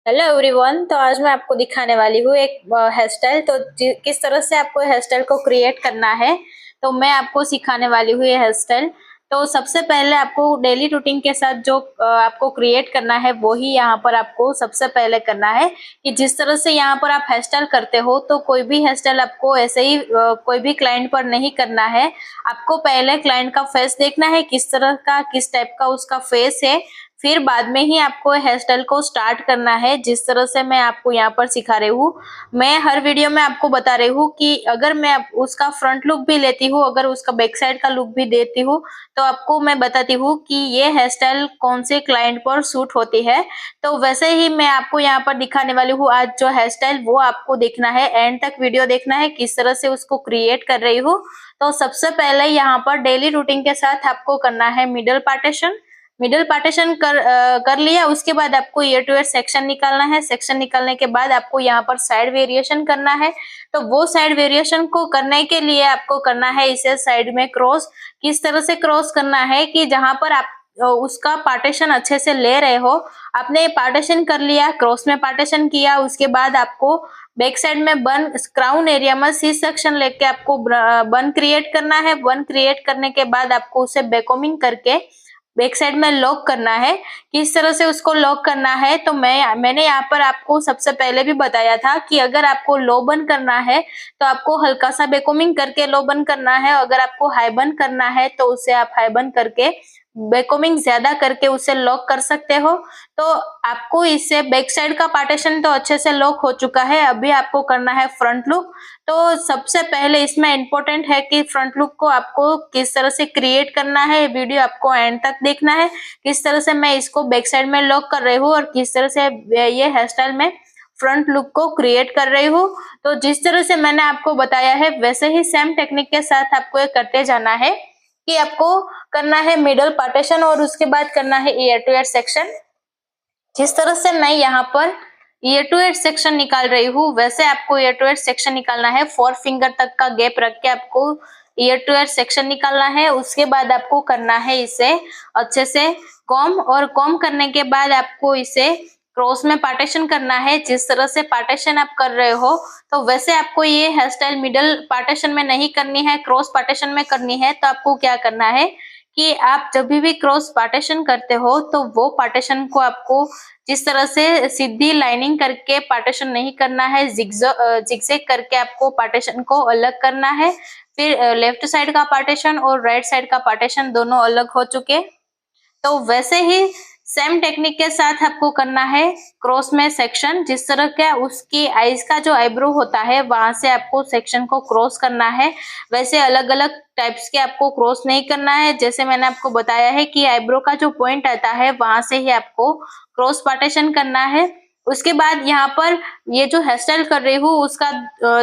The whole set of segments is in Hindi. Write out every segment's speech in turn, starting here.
Hello everyone. तो आज मैं आपको दिखाने वाली हूँ एक हेयर स्टाइल। तो किस तरह से आपको हेयर स्टाइल को क्रिएट करना है, तो मैं आपको सिखाने वाली हूँ ये हेयर स्टाइल। तो सबसे पहले आपको डेली रूटीन के साथ जो आपको क्रिएट करना है वो ही यहाँ पर आपको सबसे पहले करना है कि जिस तरह से यहाँ पर आप हेयर स्टाइल करते हो, तो कोई भी हेयर स्टाइल आपको ऐसे ही कोई भी क्लाइंट पर नहीं करना है। आपको पहले क्लाइंट का फेस देखना है, किस तरह का किस टाइप का उसका फेस है, फिर बाद में ही आपको हेयर स्टाइल को स्टार्ट करना है। जिस तरह से मैं आपको यहाँ पर सिखा रही हूँ, मैं हर वीडियो में आपको बता रही हूँ कि अगर मैं उसका फ्रंट लुक भी लेती हूँ, अगर उसका बैक साइड का लुक भी देती हूँ, तो आपको मैं बताती हूँ कि ये हेयर स्टाइल कौन से क्लाइंट पर सूट होती है। तो वैसे ही मैं आपको यहाँ पर दिखाने वाली हूँ आज जो हेयर स्टाइल, वो आपको देखना है, एंड तक वीडियो देखना है किस तरह से उसको क्रिएट कर रही हूँ। तो सबसे पहले यहाँ पर डेली रूटीन के साथ आपको करना है मिडल पार्टीशन। मिडिल पार्टीशन कर लिया, उसके बाद आपको ईयर टू ईयर सेक्शन निकालना है। सेक्शन निकालने के बाद आपको यहाँ पर साइड वेरिएशन करना है। तो वो साइड वेरिएशन को करने के लिए आपको करना है इसे साइड में क्रॉस। किस तरह से क्रॉस करना है कि जहां पर आप उसका पार्टीशन अच्छे से ले रहे हो, आपने पार्टीशन कर लिया, क्रॉस में पार्टीशन किया, उसके बाद आपको बैक साइड में बन क्राउन एरिया में सी सेक्शन लेके आपको बन क्रिएट करना है। बन क्रिएट करने के बाद आपको उसे बैककोमिंग करके बैक साइड में लॉक करना है। किस तरह से उसको लॉक करना है, तो मैंने यहाँ पर आपको सबसे पहले भी बताया था कि अगर आपको लो बन करना है तो आपको हल्का सा बैककोमिंग करके लो बन करना है। अगर आपको हाई बन करना है तो उसे आप हाई बन करके बैककोमिंग ज्यादा करके उसे लॉक कर सकते हो। तो आपको इससे बैक साइड का पार्टीशन तो अच्छे से लॉक हो चुका है, अभी आपको करना है फ्रंट लुक। तो सबसे पहले इसमें इम्पोर्टेंट है कि फ्रंट लुक को आपको किस तरह से क्रिएट करना है, वीडियो आपको एंड तक देखना है। किस तरह से मैं इसको बैक साइड में लॉक कर रही हूँ और किस तरह से ये हेयर स्टाइल में फ्रंट लुक को क्रिएट कर रही हूँ। तो जिस तरह से मैंने आपको बताया है वैसे ही सेम टेक्निक के साथ आपको ये करते जाना है कि आपको करना है मिडल पार्टीशन और उसके बाद करना है ईयर टू ईयर सेक्शन। जिस तरह से मैं यहाँ per year two year section निकाल रही हूँ, वैसे आपको ईयर टू ईयर सेक्शन निकालना है। 4 फिंगर तक का गैप रख के आपको ईयर टू ईयर सेक्शन निकालना है। उसके बाद आपको करना है इसे अच्छे से कॉम, और कॉम करने के बाद आपको इसे क्रॉस में पार्टीशन करना है। जिस तरह से पार्टीशन आप कर रहे हो, तो वैसे आपको ये हेयर स्टाइल मिडल पार्टीशन में नहीं करनी है, क्रॉस पार्टीशन में करनी है। तो आपको क्या करना है कि आप जब भी क्रॉस पार्टीशन करते हो, तो वो पार्टीशन को आपको जिस तरह से सीधी लाइनिंग करके पार्टीशन नहीं करना है, जिगजैग करके आपको पार्टीशन को अलग करना है। फिर लेफ्ट साइड का पार्टीशन और राइट साइड का पार्टीशन दोनों अलग हो चुके। तो वैसे ही सेम टेक्निक के साथ आपको करना है क्रॉस में सेक्शन। जिस तरह का उसकी आईज का जो आईब्रो होता है, वहां से आपको सेक्शन को क्रॉस करना है। वैसे अलग अलग टाइप्स के आपको क्रॉस नहीं करना है, जैसे मैंने आपको बताया है कि आईब्रो का जो पॉइंट आता है वहां से ही आपको क्रॉस पार्टीशन करना है। उसके बाद यहाँ पर ये जो हेयर स्टाइल कर रही हूँ उसका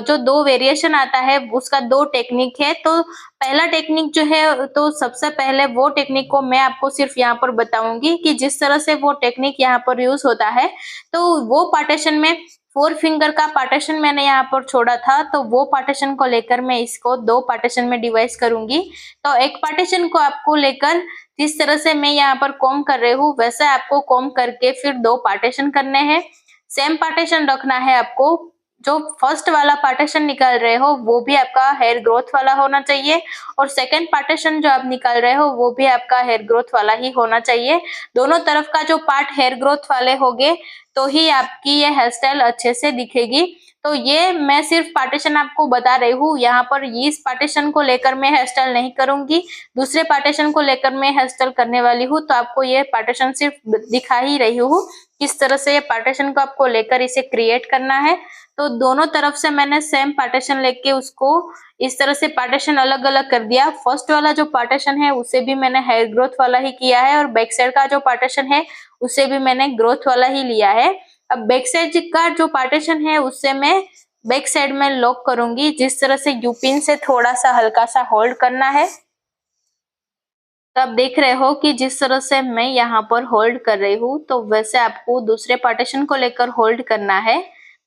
जो 2 वेरिएशन आता है, उसका 2 टेक्निक है। तो पहला टेक्निक जो है, तो सबसे पहले वो टेक्निक को मैं आपको सिर्फ यहाँ पर बताऊंगी कि जिस तरह से वो टेक्निक यहाँ पर यूज होता है। तो वो पार्टीशन में 4 फिंगर का पार्टीशन मैंने यहाँ पर छोड़ा था, तो वो पार्टीशन को लेकर मैं इसको 2 पार्टीशन में डिवाइड करूंगी। तो एक पार्टीशन को आपको लेकर जिस तरह से मैं यहाँ पर कॉम कर रही हूँ, वैसे आपको कॉम करके फिर 2 पार्टीशन करने हैं। सेम पार्टीशन रखना है आपको। जो फर्स्ट वाला पार्टीशन निकाल रहे हो वो भी आपका हेयर ग्रोथ वाला होना चाहिए, और सेकंड पार्टीशन जो आप निकाल रहे हो वो भी आपका हेयर ग्रोथ वाला ही होना चाहिए। दोनों तरफ का जो पार्ट हेयर ग्रोथ वाले होंगे तो ही आपकी ये हेयर स्टाइल अच्छे से दिखेगी। तो ये मैं सिर्फ पार्टीशन आपको बता रही हूँ, यहाँ पर इस पार्टीशन को लेकर मैं हेयर स्टाइल नहीं करूंगी, दूसरे पार्टीशन को लेकर मैं हेयर स्टाइल करने वाली हूँ। तो आपको ये पार्टीशन सिर्फ दिखा ही रही हूँ किस तरह से ये पार्टीशन को आपको लेकर इसे क्रिएट करना है। तो दोनों तरफ से मैंने सेम पार्टीशन लेके उसको इस तरह से पार्टीशन अलग अलग कर दिया। फर्स्ट वाला जो पार्टीशन है उसे भी मैंने हेयर ग्रोथ वाला ही किया है, और बैक साइड का जो पार्टीशन है उसे भी मैंने ग्रोथ वाला ही लिया है। अब बैक साइड का जो पार्टीशन है उससे मैं बैक साइड में लॉक करूंगी। जिस तरह से यूपिन से थोड़ा सा हल्का सा होल्ड करना है। तो आप देख रहे हो कि जिस तरह से मैं यहाँ पर होल्ड कर रही हूँ, तो वैसे आपको दूसरे पार्टीशन को लेकर होल्ड करना है।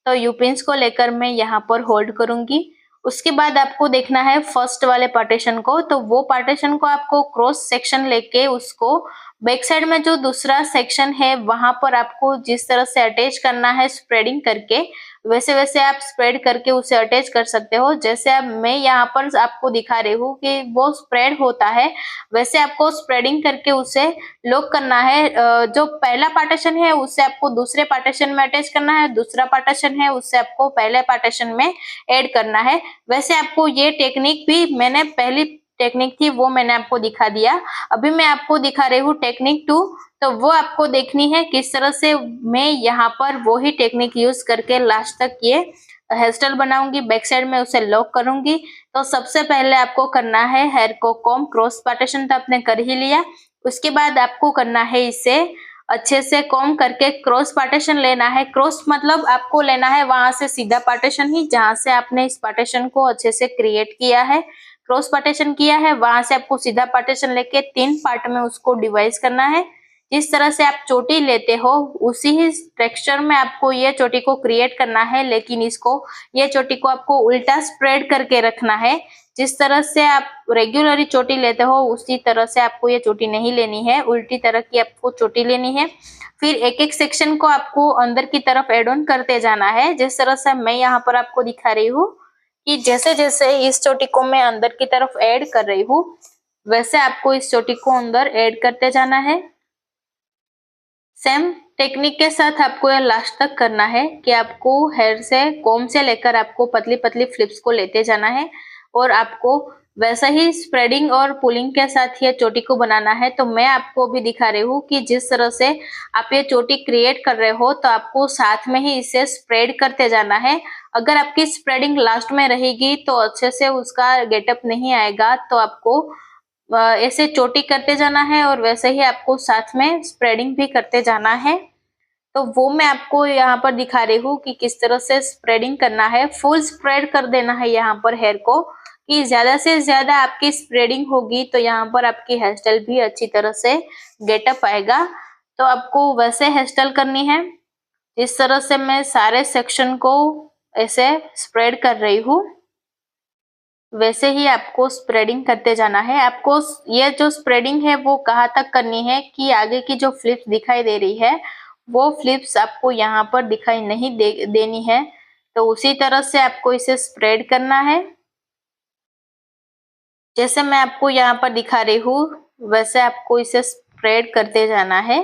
तो यूपिन्स को लेकर मैं यहाँ पर होल्ड करूंगी। उसके बाद आपको देखना है फर्स्ट वाले पार्टीशन को, तो वो पार्टीशन को आपको क्रॉस सेक्शन लेके उसको बैक साइड में जो दूसरा सेक्शन है वहां पर आपको जिस तरह से अटैच करना है स्प्रेडिंग करके, वैसे वैसे आप स्प्रेड करके उसे अटैच कर सकते हो। जैसे अब मैं यहाँ पर आपको दिखा रही हूँ कि वो स्प्रेड होता है, वैसे आपको स्प्रेडिंग करके उसे लॉक करना है। जो पहला पार्टीशन है उससे आपको दूसरे पार्टीशन में अटैच करना है, दूसरा पार्टीशन है उससे आपको पहले पार्टीशन में ऐड करना है। वैसे आपको ये टेक्निक भी मैंने पहली टेक्निक थी वो मैंने आपको दिखा दिया। अभी मैं आपको दिखा रही हूँ टेक्निक 2, तो वो आपको देखनी है किस तरह से मैं यहाँ पर वो ही टेक्निक यूज करके लास्ट तक ये हेयर स्टाइल बनाऊंगी। बैक साइड में उसे लॉक करूंगी। तो सबसे पहले आपको करना है हेयर को कॉम, क्रॉस पार्टीशन तो आपने कर ही लिया। उसके बाद आपको करना है इसे अच्छे से कॉम करके क्रॉस पार्टीशन लेना है। क्रॉस मतलब आपको लेना है वहां से सीधा पार्टीशन ही, जहां से आपने इस पार्टीशन को अच्छे से क्रिएट किया है, क्रॉस पार्टीशन किया है, वहां से आपको सीधा पार्टीशन लेके 3 पार्ट में उसको डिवाइड करना है। जिस तरह से आप चोटी लेते हो उसी ही टेक्सचर में आपको ये चोटी को क्रिएट करना है, लेकिन ये चोटी को आपको उल्टा स्प्रेड करके रखना है। जिस तरह से आप रेगुलरली चोटी लेते हो उसी तरह से आपको ये चोटी नहीं लेनी है, उल्टी तरह की आपको चोटी लेनी है। फिर एक एक सेक्शन को आपको अंदर की तरफ एड ऑन करते जाना है। जिस तरह से मैं यहाँ पर आपको दिखा रही हूँ कि जैसे जैसे इस चोटी को मैं अंदर की तरफ ऐड कर रही हूँ, वैसे आपको इस चोटी को अंदर ऐड करते जाना है। सेम टेक्निक के साथ आपको यह लास्ट तक करना है कि आपको हेयर से कॉम से लेकर आपको पतली पतली फ्लिप्स को लेते जाना है, और आपको वैसा ही स्प्रेडिंग और पुलिंग के साथ ये चोटी को बनाना है। तो मैं आपको भी दिखा रही हूँ कि जिस तरह से आप ये चोटी क्रिएट कर रहे हो तो आपको साथ में ही इसे स्प्रेड करते जाना है। अगर आपकी स्प्रेडिंग लास्ट में रहेगी तो अच्छे से उसका गेटअप नहीं आएगा। तो आपको ऐसे चोटी करते जाना है और वैसे ही आपको साथ में स्प्रेडिंग भी करते जाना है। तो वो मैं आपको यहाँ पर दिखा रही हूँ कि किस तरह से स्प्रेडिंग करना है। फुल स्प्रेड कर देना है यहाँ पर हेयर को, कि ज्यादा से ज्यादा आपकी स्प्रेडिंग होगी तो यहाँ पर आपकी हेयर स्टाइल भी अच्छी तरह से गेटअप आएगा। तो आपको वैसे हेयर स्टाइल करनी है जिस तरह से मैं सारे सेक्शन को ऐसे स्प्रेड कर रही हूँ, वैसे ही आपको स्प्रेडिंग करते जाना है। आपको ये जो स्प्रेडिंग है वो कहाँ तक करनी है कि आगे की जो फ्लिप्स दिखाई दे रही है वो फ्लिप्स आपको यहाँ पर दिखाई नहीं देनी है। तो उसी तरह से आपको इसे स्प्रेड करना है। जैसे मैं आपको यहाँ पर दिखा रही हूँ वैसे आपको इसे स्प्रेड करते जाना है।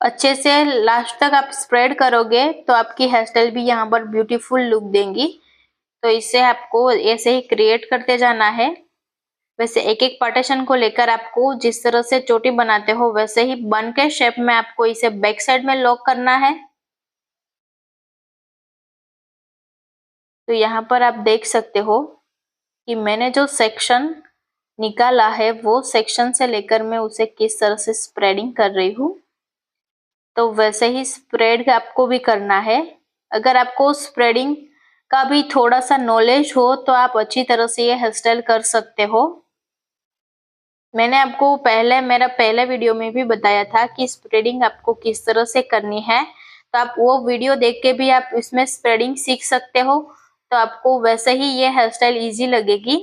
अच्छे से लास्ट तक आप स्प्रेड करोगे तो आपकी हेयर स्टाइल भी यहाँ पर ब्यूटीफुल लुक देंगी। तो इसे आपको ऐसे ही क्रिएट करते जाना है। वैसे एक एक पार्टीशन को लेकर आपको जिस तरह से चोटी बनाते हो वैसे ही बन के शेप में आपको इसे बैक साइड में लॉक करना है। तो यहाँ पर आप देख सकते हो कि मैंने जो सेक्शन निकाला है वो सेक्शन से लेकर मैं उसे किस तरह से स्प्रेडिंग कर रही हूँ। तो वैसे ही स्प्रेड आपको भी करना है। अगर आपको स्प्रेडिंग का भी थोड़ा सा नॉलेज हो तो आप अच्छी तरह से ये हेयर स्टाइल कर सकते हो। मैंने आपको मेरा पहले वीडियो में भी बताया था कि स्प्रेडिंग आपको किस तरह से करनी है, तो आप वो वीडियो देख के भी आप इसमें स्प्रेडिंग सीख सकते हो। तो आपको वैसे ही ये हेयर स्टाइल इजी लगेगी।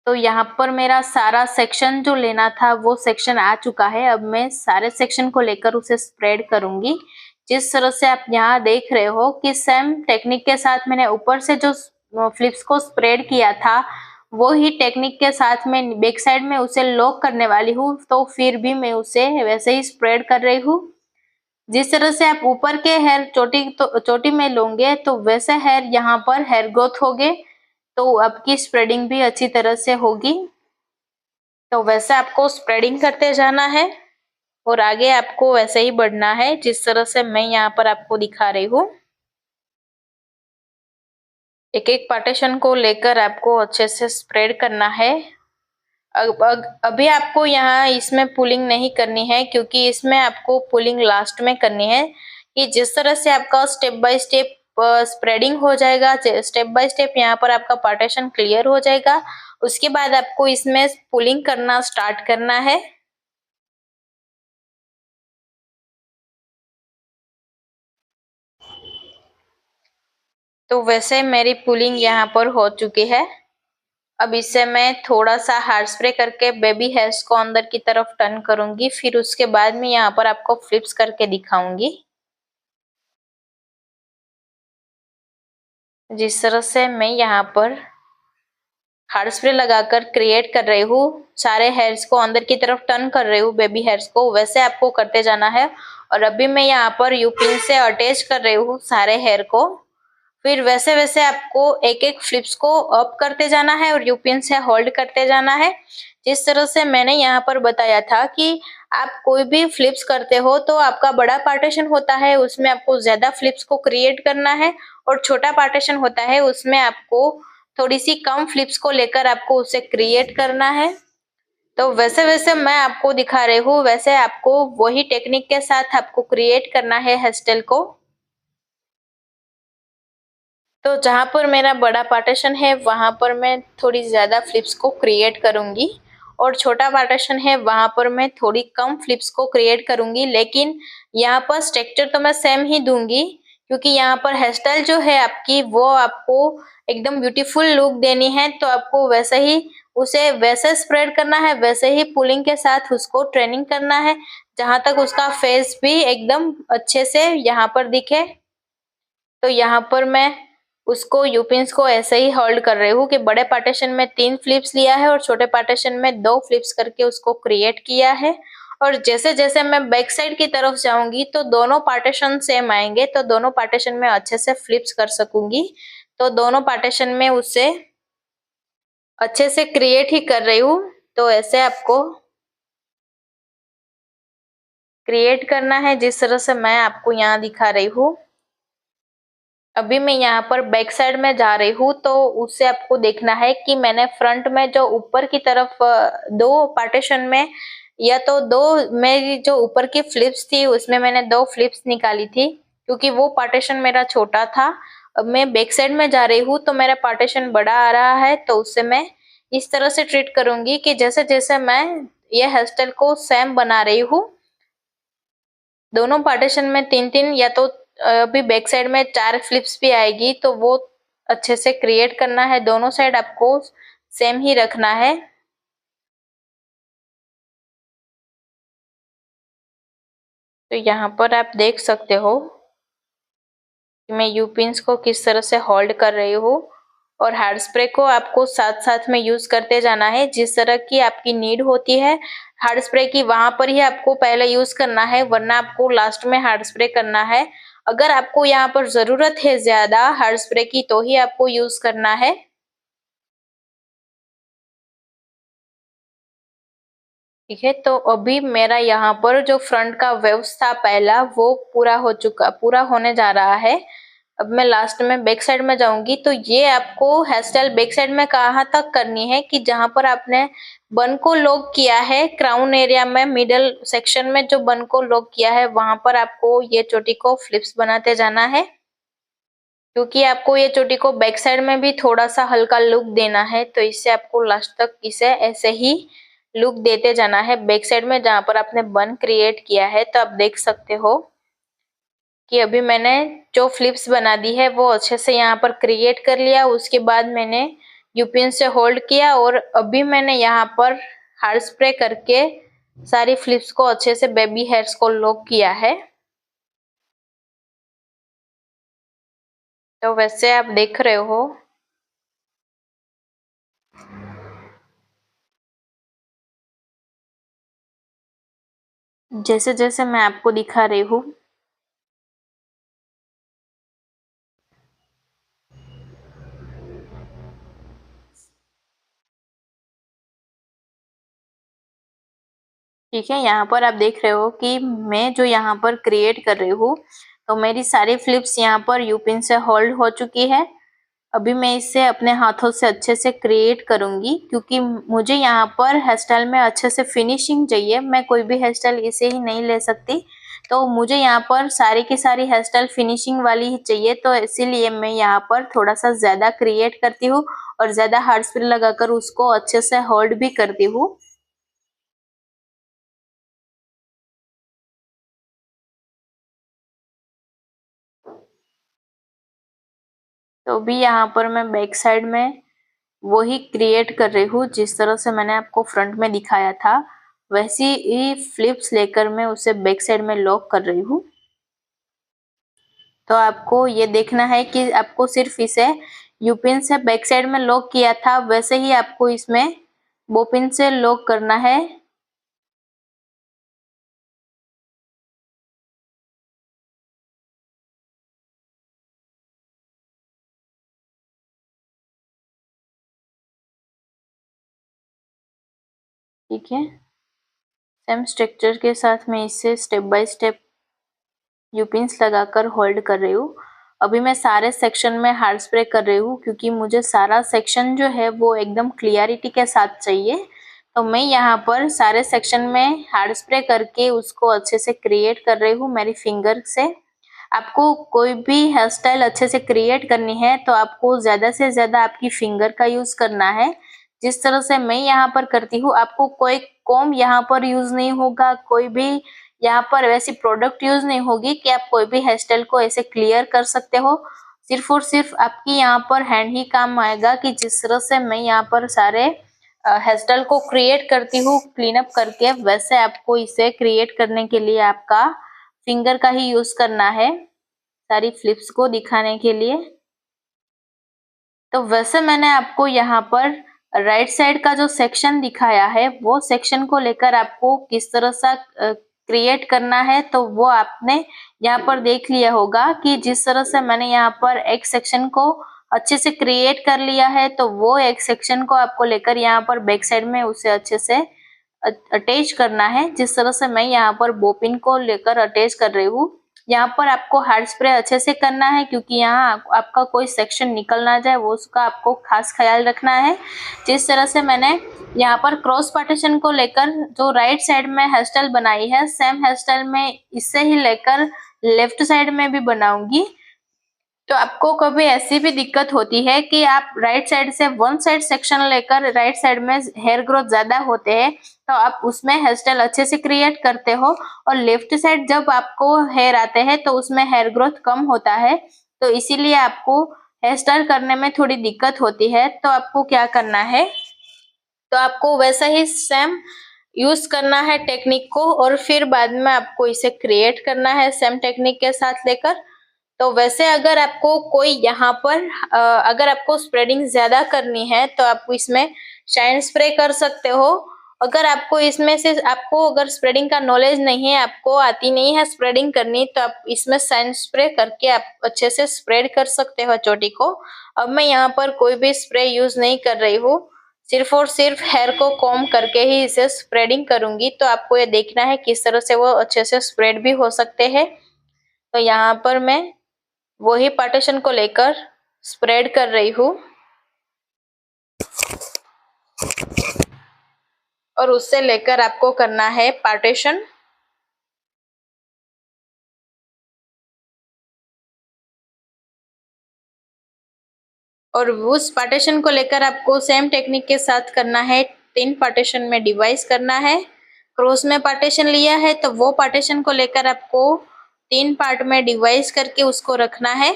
तो यहाँ पर मेरा सारा सेक्शन जो लेना था वो सेक्शन आ चुका है। अब मैं सारे सेक्शन को लेकर उसे स्प्रेड करूंगी। जिस तरह से आप यहाँ देख रहे हो कि सेम टेक्निक के साथ मैंने ऊपर से जो फ्लिप्स को स्प्रेड किया था वो ही टेक्निक के साथ मैं बैक साइड में उसे लॉक करने वाली हूँ। तो फिर भी मैं उसे वैसे ही स्प्रेड कर रही हूँ। जिस तरह से आप ऊपर के हेयर चोटी में लोगे तो वैसे हेयर यहाँ पर हेयर ग्रोथ होगे, तो आपकी स्प्रेडिंग भी अच्छी तरह से होगी। तो वैसे आपको स्प्रेडिंग करते जाना है और आगे आपको वैसे ही बढ़ना है जिस तरह से मैं यहाँ पर आपको दिखा रही हूँ। एक एक पार्टीशन को लेकर आपको अच्छे से स्प्रेड करना है। अभी आपको यहाँ इसमें पुलिंग नहीं करनी है क्योंकि इसमें आपको पुलिंग लास्ट में करनी है। कि जिस तरह से आपका स्टेप बाय स्टेप स्प्रेडिंग हो जाएगा, स्टेप बाय स्टेप यहाँ पर आपका पार्टीशन क्लियर हो जाएगा, उसके बाद आपको इसमें पुलिंग करना स्टार्ट करना है। तो वैसे मेरी पुलिंग यहाँ पर हो चुकी है। अब इसे मैं थोड़ा सा हार्ड स्प्रे करके बेबी हेयर्स को अंदर की तरफ टर्न करूंगी, फिर उसके बाद में यहाँ पर आपको फ्लिप्स करके दिखाऊंगी। जिस तरह से मैं यहाँ पर हार्ड स्प्रे लगाकर क्रिएट कर रही हूँ, सारे हेयर्स को अंदर की तरफ टर्न कर रही हूँ बेबी हेयर्स को, वैसे आपको करते जाना है। और अभी मैं यहाँ पर यू पिन से अटैच कर रही हूँ सारे हेयर को, फिर वैसे वैसे आपको एक एक फ्लिप्स को अप करते जाना है और यू पिन से होल्ड करते जाना है। जिस तरह से मैंने यहाँ पर बताया था कि आप कोई भी फ्लिप्स करते हो तो आपका बड़ा पार्टीशन होता है, उसमें आपको ज्यादा फ्लिप्स को क्रिएट करना है, और छोटा पार्टीशन होता है उसमें आपको थोड़ी सी कम फ्लिप्स को लेकर आपको उसे क्रिएट करना है। तो वैसे वैसे मैं आपको दिखा रही हूँ, वैसे आपको वही टेक्निक के साथ आपको क्रिएट करना है हेयर स्टाइल को। तो जहां पर मेरा बड़ा पार्टीशन है वहां पर मैं थोड़ी ज्यादा फ्लिप्स को क्रिएट करूंगी, और छोटा पार्टीशन है वहां पर मैं थोड़ी कम फ्लिप्स को क्रिएट करूंगी। लेकिन यहाँ पर स्ट्रक्चर तो मैं सेम ही दूंगी, क्योंकि यहाँ पर हेयर स्टाइल जो है आपकी वो आपको एकदम ब्यूटीफुल लुक देनी है, तो आपको वैसे ही उसे वैसे स्प्रेड करना है, वैसे ही पुलिंग के साथ उसको ट्रेनिंग करना है, जहां तक उसका फेस भी एकदम अच्छे से यहाँ पर दिखे। तो यहाँ पर मैं उसको यूपिन्स को ऐसे ही होल्ड कर रही हूँ कि बड़े पार्टीशन में 3 फ्लिप्स लिया है और छोटे पार्टीशन में 2 फ्लिप्स करके उसको क्रिएट किया है। और जैसे जैसे मैं बैक साइड की तरफ जाऊंगी तो दोनों पार्टीशन सेम आएंगे, तो दोनों पार्टीशन में अच्छे से फ्लिप्स कर सकूंगी। तो दोनों पार्टीशन में उसे अच्छे से क्रिएट ही कर रही हूँ। तो ऐसे आपको क्रिएट करना है जिस तरह से मैं आपको यहाँ दिखा रही हूँ। अभी मैं यहाँ पर बैक साइड में जा रही हूँ, तो उससे आपको देखना है कि मैंने फ्रंट में जो ऊपर की तरफ 2 पार्टीशन में, या तो 2 मेरी जो ऊपर की फ्लिप्स थी उसमें मैंने 2 फ्लिप्स निकाली थी, क्योंकि वो पार्टीशन मेरा छोटा था। अब मैं बैक साइड में जा रही हूँ तो मेरा पार्टीशन बड़ा आ रहा है, तो उससे मैं इस तरह से ट्रीट करूंगी कि जैसे जैसे मैं ये हेयर स्टाइल को सेम बना रही हूँ, दोनों पार्टीशन में 3-3 या तो अभी बैक साइड में 4 फ्लिप्स भी आएगी, तो वो अच्छे से क्रिएट करना है। दोनों साइड आपको सेम ही रखना है। तो यहाँ पर आप देख सकते हो कि मैं यू पिन्स को किस तरह से होल्ड कर रही हूँ, और हार्ड स्प्रे को आपको साथ साथ में यूज करते जाना है। जिस तरह की आपकी नीड होती है हार्ड स्प्रे की, वहां पर ही आपको पहले यूज करना है, वरना आपको लास्ट में हार्ड स्प्रे करना है। अगर आपको यहाँ पर जरूरत है ज्यादा हार्ड स्प्रे की तो ही आपको यूज करना है। ठीक है, तो अभी मेरा यहाँ पर जो फ्रंट का वेव्स था पहला वो पूरा होने जा रहा है। अब मैं लास्ट में बैक साइड में जाऊंगी, तो ये आपको हेयर स्टाइल बैक साइड में कहाँ तक करनी है कि जहां पर आपने बन को लॉक किया है, क्राउन एरिया में मिडल सेक्शन में जो बन को लॉक किया है वहां पर आपको ये चोटी को फ्लिप्स बनाते जाना है, क्योंकि आपको ये चोटी को बैक साइड में भी थोड़ा सा हल्का लुक देना है। तो इससे आपको लास्ट तक इसे ऐसे ही लुक देते जाना है बैक साइड में जहां पर आपने बन क्रिएट किया है। तो आप देख सकते हो कि अभी मैंने जो फ्लिप्स बना दी है वो अच्छे से यहाँ पर क्रिएट कर लिया। उसके बाद मैंने यूपिन से होल्ड किया, और अभी मैंने यहाँ पर हार्ड स्प्रे करके सारी फ्लिप्स को अच्छे से बेबी हेयर्स को लॉक किया है। तो वैसे आप देख रहे हो जैसे जैसे मैं आपको दिखा रही हूँ। ठीक है, यहाँ पर आप देख रहे हो कि मैं जो यहाँ पर क्रिएट कर रही हूँ, तो मेरी सारी फ्लिप्स यहाँ पर यूपिन से होल्ड हो चुकी है। अभी मैं इसे अपने हाथों से अच्छे से क्रिएट करूंगी, क्योंकि मुझे यहाँ पर हेयर स्टाइल में अच्छे से फिनिशिंग चाहिए। मैं कोई भी हेयर स्टाइल इसे ही नहीं ले सकती, तो मुझे यहाँ पर सारी की सारी हेयर स्टाइल फिनिशिंग वाली ही चाहिए। तो इसीलिए मैं यहाँ पर थोड़ा सा ज्यादा क्रिएट करती हूँ और ज्यादा हार्ड स्प्रे लगाकर उसको अच्छे से होल्ड भी करती हूँ। तो भी यहाँ पर मैं बैक साइड में वो ही क्रिएट कर रही हूँ। जिस तरह से मैंने आपको फ्रंट में दिखाया था वैसी ही फ्लिप्स लेकर मैं उसे बैक साइड में लॉक कर रही हूँ। तो आपको ये देखना है कि आपको सिर्फ इसे यू पिन से बैक साइड में लॉक किया था वैसे ही आपको इसमें बो पिन से लॉक करना है। ठीक है, सेम स्ट्रक्चर के साथ मैं इसे step by step you pins लगाकर होल्ड कर रही हूँ। अभी मैं सारे सेक्शन में हार्ड स्प्रे कर रही हूँ क्योंकि मुझे सारा सेक्शन जो है वो एकदम क्लियरिटी के साथ चाहिए। तो मैं यहाँ पर सारे सेक्शन में हार्ड स्प्रे करके उसको अच्छे से क्रिएट कर रही हूँ मेरी फिंगर से। आपको कोई भी हेयर स्टाइल अच्छे से क्रिएट करनी है तो आपको ज़्यादा से ज़्यादा आपकी फिंगर का यूज़ करना है। जिस तरह से मैं यहाँ पर करती हूँ आपको कोई कॉम्ब यहाँ पर यूज़ नहीं होगा, कोई भी यहाँ पर वैसी प्रोडक्ट यूज़ नहीं होगी कि आप कोई भी हेयर स्टाइल को ऐसे क्लियर कर सकते हो। सिर्फ और सिर्फ आपकी यहाँ पर हैंड ही काम आएगा कि जिस तरह से मैं यहाँ पर सारे हेयर स्टाइल को क्रिएट करती हूँ क्लीन अप करके, वैसे आपको इसे क्रिएट करने के लिए आपका फिंगर का ही यूज़ करना है सारी फ्लिप्स को दिखाने के लिए। तो वैसे मैंने आपको यहाँ पर राइट साइड का जो सेक्शन दिखाया है वो सेक्शन को लेकर आपको किस तरह सा क्रिएट करना है तो वो आपने यहाँ पर देख लिया होगा कि जिस तरह से मैंने यहाँ पर एक सेक्शन को अच्छे से क्रिएट कर लिया है तो वो एक सेक्शन को आपको लेकर यहाँ पर बैक साइड में उसे अच्छे से अटैच करना है। जिस तरह से मैं यहाँ पर बोपिन को लेकर अटैच कर रही हूँ। यहाँ पर आपको हार्ड स्प्रे अच्छे से करना है क्योंकि यहाँ आपका कोई सेक्शन निकल ना जाए वो उसका आपको खास ख्याल रखना है। जिस तरह से मैंने यहाँ पर क्रॉस पार्टीशन को लेकर जो राइट साइड में हेयर स्टाइल बनाई है सेम हेयर स्टाइल में इससे ही लेकर लेफ्ट साइड में भी बनाऊंगी। तो आपको कभी ऐसी भी दिक्कत होती है कि आप राइट साइड से वन साइड सेक्शन लेकर राइट साइड में हेयर ग्रोथ ज्यादा होते हैं तो आप उसमें हेयर स्टाइल अच्छे से क्रिएट करते हो और लेफ्ट साइड जब आपको हेयर आते हैं तो उसमें हेयर ग्रोथ कम होता है। तो इसीलिए आपको हेयर स्टाइल करने में थोड़ी दिक्कत होती है। तो आपको क्या करना है, तो आपको वैसा ही सेम यूज करना है टेक्निक को और फिर बाद में आपको इसे क्रिएट करना है सेम टेक्निक के साथ लेकर। तो वैसे अगर आपको कोई यहाँ पर अगर आपको स्प्रेडिंग ज्यादा करनी है तो आप इसमें शाइन स्प्रे कर सकते हो। अगर आपको इसमें से आपको अगर स्प्रेडिंग का नॉलेज नहीं है, आपको आती नहीं है स्प्रेडिंग करनी, तो आप इसमें शाइन स्प्रे करके आप अच्छे से स्प्रेड कर सकते हो चोटी को। अब मैं यहाँ पर कोई भी स्प्रे यूज नहीं कर रही हूँ, सिर्फ और सिर्फ हेयर को कॉम्ब करके ही इसे स्प्रेडिंग करूंगी। तो आपको ये देखना है किस तरह से वो अच्छे से स्प्रेड भी हो सकते हैं। तो यहाँ पर मैं वही पार्टीशन को लेकर स्प्रेड कर रही हूँ और उससे लेकर आपको करना है पार्टीशन। और उस पार्टीशन को लेकर आपको सेम टेक्निक के साथ करना है, 3 पार्टीशन में डिवाइस करना है। क्रॉस में पार्टीशन लिया है तो वो पार्टीशन को लेकर आपको 3 पार्ट में डिवाइस करके उसको रखना है।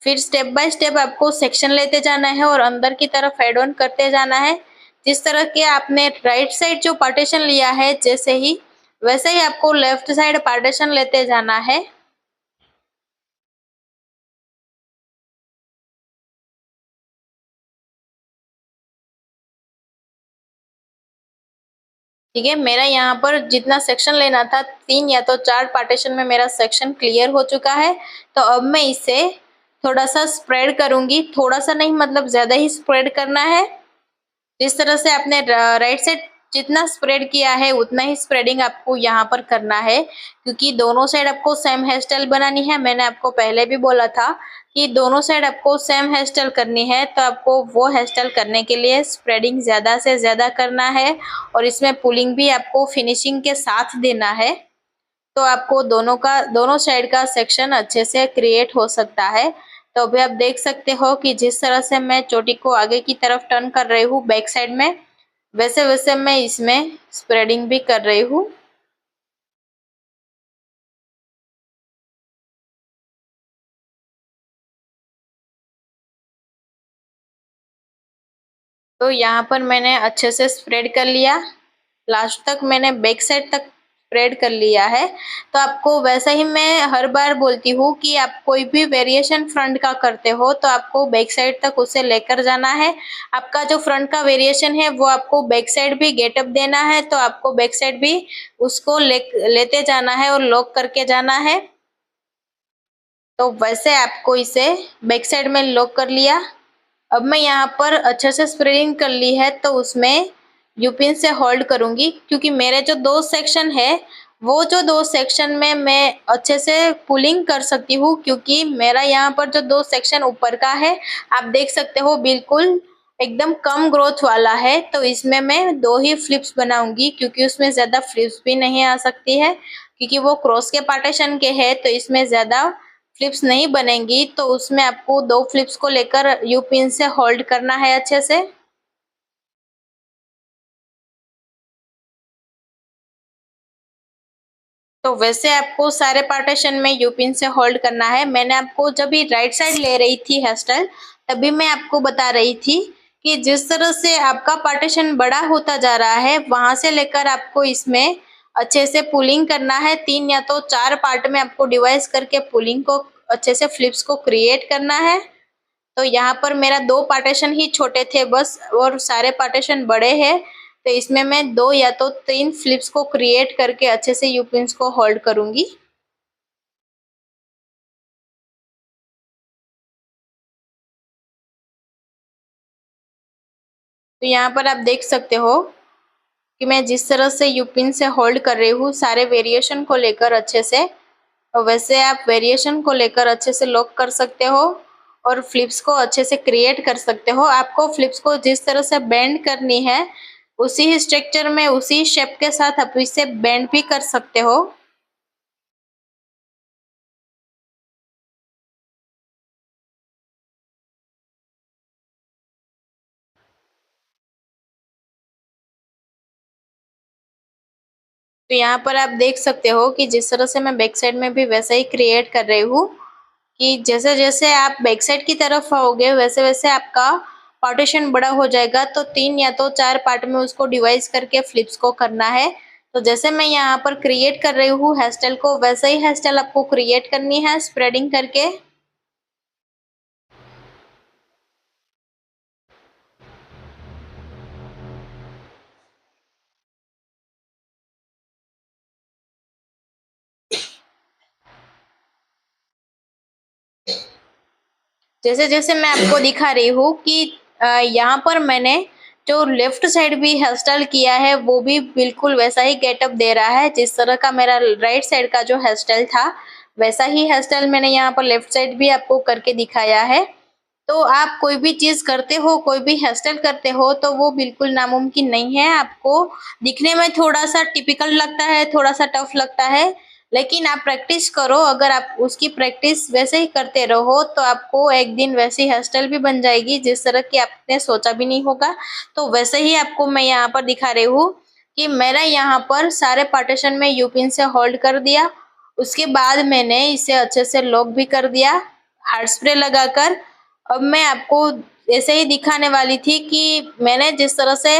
फिर स्टेप बाय स्टेप आपको सेक्शन लेते जाना है और अंदर की तरफ एड ऑन करते जाना है। जिस तरह के आपने राइट साइड जो पार्टीशन लिया है जैसे ही, वैसे ही आपको लेफ्ट साइड पार्टीशन लेते जाना है। ठीक है, मेरा यहाँ पर जितना सेक्शन लेना था 3 या तो 4 पार्टीशन में मेरा सेक्शन क्लियर हो चुका है। तो अब मैं इसे थोड़ा सा स्प्रेड करूंगी, थोड़ा सा नहीं मतलब ज्यादा ही स्प्रेड करना है। जिस तरह से आपने राइट साइड जितना स्प्रेड किया है उतना ही स्प्रेडिंग आपको यहाँ पर करना है क्योंकि दोनों साइड आपको सेम हेयर स्टाइल बनानी है। मैंने आपको पहले भी बोला था कि दोनों साइड आपको सेम हेयर स्टाइल करनी है, तो आपको वो हेयर स्टाइल करने के लिए स्प्रेडिंग ज्यादा से ज्यादा करना है और इसमें पुलिंग भी आपको फिनिशिंग के साथ देना है। तो आपको दोनों साइड का सेक्शन अच्छे से क्रिएट हो सकता है। तो अभी आप देख सकते हो कि जिस तरह से मैं चोटी को आगे की तरफ टर्न कर रही हूँ बैक साइड में, वैसे वैसे मैं इसमें स्प्रेडिंग भी कर रही हूँ। तो यहाँ पर मैंने अच्छे से स्प्रेड कर लिया, लास्ट तक मैंने बैक साइड तक स्प्रेड कर लिया है। तो आपको वैसा ही मैं हर बार बोलती हूँ कि आप कोई भी वेरिएशन फ्रंट का करते हो तो आपको बैक साइड तक उसे लेकर जाना है। आपका जो फ्रंट का वेरिएशन है वो आपको बैक साइड भी गेटअप देना है, तो आपको बैक साइड भी उसको लेते जाना है और लॉक करके जाना है। तो वैसे आपको इसे बैक साइड में लॉक कर लिया। अब मैं यहाँ पर अच्छे से स्प्रेडिंग कर ली है, तो उसमें यूपिन से होल्ड करूंगी, क्योंकि मेरे जो दो सेक्शन है वो जो दो सेक्शन में मैं अच्छे से पुलिंग कर सकती हूँ, क्योंकि मेरा यहाँ पर जो दो सेक्शन ऊपर का है आप देख सकते हो बिल्कुल एकदम कम ग्रोथ वाला है। तो इसमें मैं दो ही फ्लिप्स बनाऊंगी, क्योंकि उसमें ज्यादा फ्लिप्स भी नहीं आ सकती है, क्योंकि वो क्रॉस के पार्टीशन के है, तो इसमें ज्यादा फ्लिप्स नहीं बनेंगी। तो उसमें आपको दो फ्लिप्स को लेकर यू पिन से होल्ड करना है अच्छे से। तो वैसे आपको सारे पार्टीशन में यू पिन से होल्ड करना है। मैंने आपको जब भी राइट साइड ले रही थी हेयर स्टाइल, तभी मैं आपको बता रही थी कि जिस तरह से आपका पार्टीशन बड़ा होता जा रहा है वहां से लेकर आपको इसमें अच्छे से पुलिंग करना है। 3 या तो 4 पार्ट में आपको डिवाइस करके पुलिंग को अच्छे से फ्लिप्स को क्रिएट करना है। तो यहाँ पर मेरा दो पार्टीशन ही छोटे थे बस, और सारे पार्टीशन बड़े हैं। तो इसमें मैं 2 या तो 3 फ्लिप्स को क्रिएट करके अच्छे से यू पिन्स को होल्ड करूंगी। तो यहाँ पर आप देख सकते हो कि मैं जिस तरह से यू पिन से होल्ड कर रही हूँ सारे वेरिएशन को लेकर अच्छे से, और वैसे आप वेरिएशन को लेकर अच्छे से लॉक कर सकते हो और फ्लिप्स को अच्छे से क्रिएट कर सकते हो। आपको फ्लिप्स को जिस तरह से बेंड करनी है उसी ही स्ट्रक्चर में उसी शेप के साथ आप इसे बेंड भी कर सकते हो। तो यहाँ पर आप देख सकते हो कि जिस तरह से मैं बैक साइड में भी वैसा ही क्रिएट कर रही हूँ, कि जैसे जैसे आप बैक साइड की तरफ आओगे वैसे वैसे आपका पार्टीशन बड़ा हो जाएगा। तो 3 या तो 4 पार्ट में उसको डिवाइस करके फ्लिप्स को करना है। तो जैसे मैं यहाँ पर क्रिएट कर रही हूँ हेयर स्टाइल को, वैसे ही हेयर स्टाइल आपको क्रिएट करनी है स्प्रेडिंग करके। जैसे जैसे मैं आपको दिखा रही हूँ कि यहाँ पर मैंने जो लेफ्ट साइड भी हेयर स्टाइल किया है वो भी बिल्कुल वैसा ही गेटअप दे रहा है जिस तरह का मेरा राइट साइड का जो हेयर स्टाइल था, वैसा ही हेयर स्टाइल मैंने यहाँ पर लेफ्ट साइड भी आपको करके दिखाया है। तो आप कोई भी चीज करते हो, कोई भी हेयर स्टाइल करते हो, तो वो बिल्कुल नामुमकिन नहीं है। आपको दिखने में थोड़ा सा टिपिकल लगता है, थोड़ा सा टफ लगता है, लेकिन आप प्रैक्टिस करो। अगर आप उसकी प्रैक्टिस वैसे ही करते रहो तो आपको एक दिन वैसी हेयर स्टाइल भी बन जाएगी जिस तरह की आपने सोचा भी नहीं होगा। तो वैसे ही आपको मैं यहाँ पर दिखा रही हूँ कि मेरा यहाँ पर सारे पार्टीशन में यू पिन से होल्ड कर दिया। उसके बाद मैंने इसे अच्छे से लॉक भी कर दिया हार्ड स्प्रे लगाकर। अब मैं आपको ऐसे ही दिखाने वाली थी कि मैंने जिस तरह से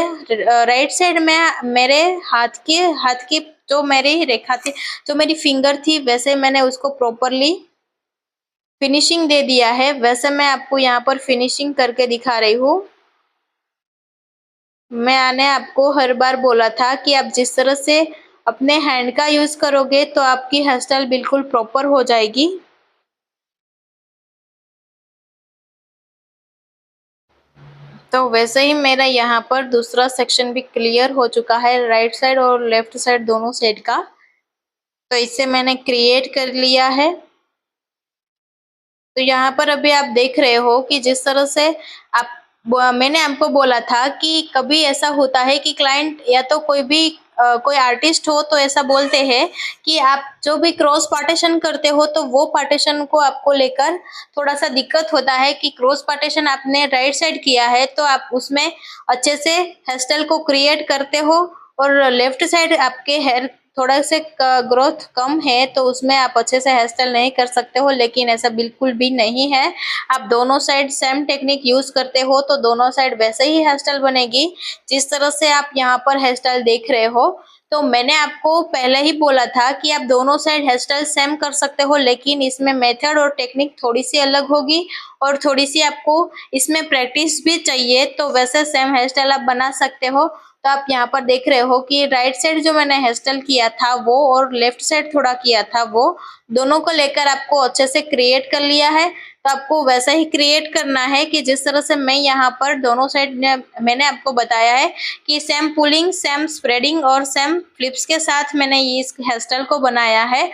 राइट साइड में मेरे हाथ की जो मेरी रेखा थी, जो मेरी फिंगर थी, वैसे मैंने उसको प्रॉपरली फिनिशिंग दे दिया है। वैसे मैं आपको यहाँ पर फिनिशिंग करके दिखा रही हूँ। मैंने आपको हर बार बोला था कि आप जिस तरह से अपने हैंड का यूज करोगे तो आपकी हेयर स्टाइल बिल्कुल प्रॉपर हो जाएगी। तो वैसे ही मेरा यहाँ पर दूसरा सेक्शन भी क्लियर हो चुका है, राइट साइड और लेफ्ट साइड दोनों साइड का। तो इसे मैंने क्रिएट कर लिया है। तो यहाँ पर अभी आप देख रहे हो कि जिस तरह से आप मैंने आपको बोला था कि कभी ऐसा होता है कि क्लाइंट या तो कोई भी कोई आर्टिस्ट हो तो ऐसा बोलते हैं कि आप जो भी क्रॉस पार्टीशन करते हो तो वो पार्टीशन को आपको लेकर थोड़ा सा दिक्कत होता है कि क्रॉस पार्टीशन आपने राइट साइड किया है तो आप उसमें अच्छे से हेयर स्टाइल को क्रिएट करते हो, और लेफ्ट साइड आपके हेयर थोड़ा से ग्रोथ कम है तो उसमें आप अच्छे से हेयर स्टाइल नहीं कर सकते हो, लेकिन ऐसा बिल्कुल भी नहीं है। आप दोनों साइड सेम टेक्निक यूज करते हो तो दोनों साइड वैसे ही हेयर स्टाइल बनेगी जिस तरह से आप यहाँ पर हेयर स्टाइल देख रहे हो। तो मैंने आपको पहले ही बोला था कि आप दोनों साइड हेयर स्टाइल सेम कर सकते हो, लेकिन इसमें मेथड और टेक्निक थोड़ी सी अलग होगी और थोड़ी सी आपको इसमें प्रैक्टिस भी चाहिए, तो वैसे सेम हेयर स्टाइल आप बना सकते हो। तो आप यहाँ पर देख रहे हो कि राइट साइड जो मैंने हेयर स्टाइल किया था वो और लेफ्ट साइड थोड़ा किया था वो, दोनों को लेकर आपको अच्छे से क्रिएट कर लिया है। तो आपको वैसा ही क्रिएट करना है कि जिस तरह से मैं यहाँ पर दोनों साइड मैंने आपको बताया है कि सेम पुलिंग, सेम स्प्रेडिंग और सेम फ्लिप्स के साथ मैंने इस हेयर स्टाइल को बनाया है।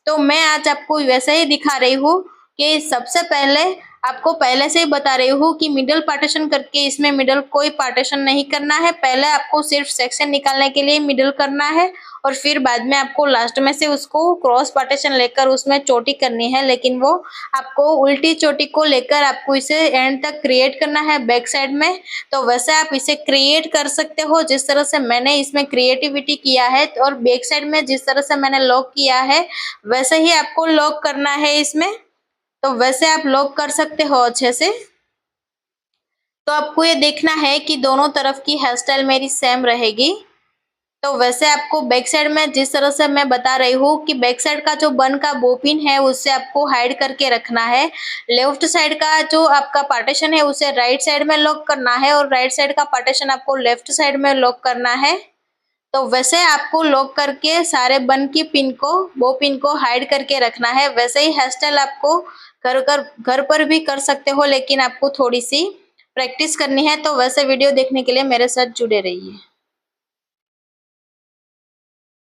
तो मैं आज आपको वैसे ही दिखा रही हूँ कि सबसे पहले आपको पहले से ही बता रही हूँ कि मिडल पार्टीशन करके इसमें मिडल कोई पार्टीशन नहीं करना है। पहले आपको सिर्फ सेक्शन निकालने के लिए मिडल करना है और फिर बाद में आपको लास्ट में से उसको क्रॉस पार्टीशन लेकर उसमें चोटी करनी है, लेकिन वो आपको उल्टी चोटी को लेकर आपको इसे एंड तक क्रिएट करना है बैक साइड में। तो वैसे आप इसे क्रिएट कर सकते हो जिस तरह से मैंने इसमें क्रिएटिविटी किया है, और बैक साइड में जिस तरह से मैंने लॉक किया है वैसे ही आपको लॉक करना है इसमें। तो वैसे आप लॉक कर सकते हो अच्छे से। तो आपको ये देखना है कि दोनों तरफ की हेयर स्टाइल मेरी सेम रहेगी। तो वैसे आपको बैक साइड में जिस तरह से मैं बता रही हूँ कि बैक साइड का जो बन का बोपिन है उससे आपको हाइड करके रखना है। लेफ्ट साइड का जो आपका पार्टीशन है उसे राइट साइड में लॉक करना है और राइट साइड का पार्टीशन आपको लेफ्ट साइड में लॉक करना है। तो वैसे आपको लॉक करके सारे बन की पिन को, वो पिन को हाइड करके रखना है। वैसे ही हेयर स्टाइल आपको घर पर भी कर सकते हो, लेकिन आपको थोड़ी सी प्रैक्टिस करनी है। तो वैसे वीडियो देखने के लिए मेरे साथ जुड़े रहिए।